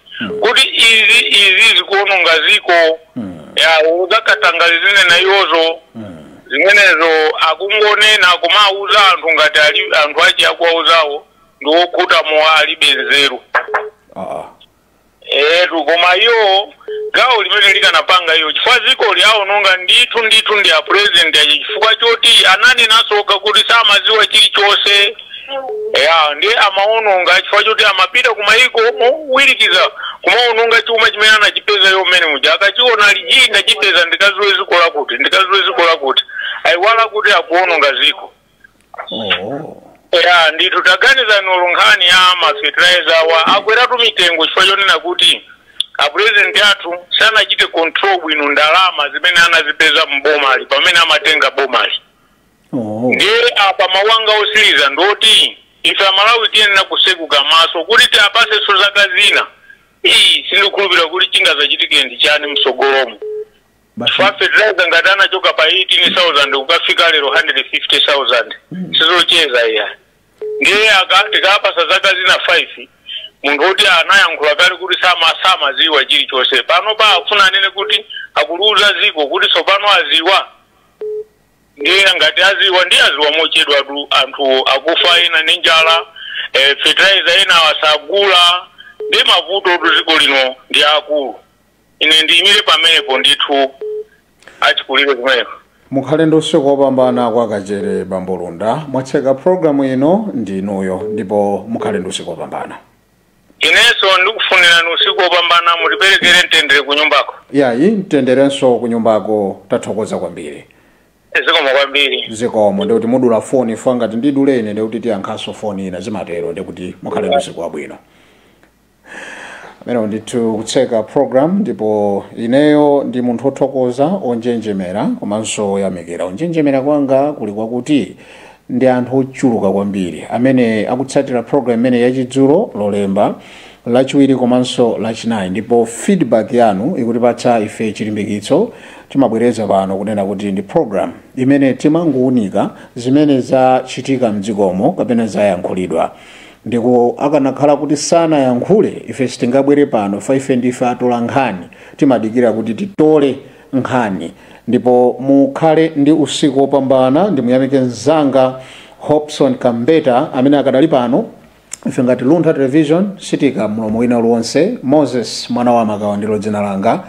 kuti izi zikuononga ziko uzakatangale zinena iwozo zimenezo akungonena koma auza anthu ngati anthu achi akuwauzawo ndi okhuta mowa alibe nzeru. Koma iyo gawo limene likanapanga iyo chifukwa ziko lyaononga ndithu ndi a president achi chifukwa choti anani nasoka kuti samaziwa chilichonse ndi amaononga chifukwa choti amapita kumayiko wirikiza kumaononga chuma chimene anachipeza yo mmene muja akachiona lijinda chipeza ndikaziwe ziko lakuti ayiwala kuti akuononga ziko. Ndithu taganiza nolunkhani ya mafertilizer wa akweratu mitengo chifukwa chonena kuti a president athu sanachite control bwino ndalama zimene anazipeza mbomali pamene amatenga bomali. Ndiye apa mawanga osiliza ndoti ife amalawi tiyenera kusekuka maso kuti tiapasenso zaka zina sindikhulupirira kuti chingazachitike ndi chani msogolomo. Fertilizer ngati anachoka pa 18,000 kukafika lero 150,000 sizocheza iya. Ndiye tikapasa zaka zina 5 munthu kuti anayankhula kale kuti samaziwa chilichonse pano pa afuna anene kuti akuluza ziko kuti tsopano aziwa. Ndiye ngati aziwa ndi aziwa mochedwa tu anthu akufa ena ndi njala fertilizer ena wasagula ndi mavuto tu ziko lino ndi akulu. Ine ndiyimire pamenepo ndithu achikulire kumeneko. Mukhale ndi usiku wopambana kwa Kachere Bambo Lunda mwatseka programu ino ndinuyo ndipo mukhale ndi usiku wopambana. Inenso ndikufunira ni usiku wopambana mutiperekere mtendere kunyumbako. Mtenderenso kunyumbako tathokoza kwambiri. Zikomo kwambiri. Zikomo ndikuti mudula foni ifa ngati ndidule ine ndikuti tiyankhaso foni ina zimatero ndikuti mukhale ndi usiku wabwino. Mero ndithu kutseka program ndipo ineyo ndi munthu othokoza onjenjemera komanso yamikira onjenjemera kwanga kuli kwakuti ndi anthu ochuluka kwambiri amene akutsatira program imene yachidzulo lolemba lachiwiri komanso lachinayi, ndipo feedback yanu ikutipatsa ife chilimbikitso timabwereza pano kunena kuti ndi program imene timangounika zimene zachitika mdzikomo kapena zayankhulidwa. Ndiko akanakhala kuti sanayankhule ife sitingabwere pano ife ndife atola nkhani, timadikira kuti titole nkhani. Ndipo mukhale ndi usiku wopambana. Ndimuyamike mzanga Hobson Kambeta amene akadali pano. Ife ngati Luntha Television sitika mlomo wina uliwonse. Moses mwana wa Makawa ndilo dzina langa.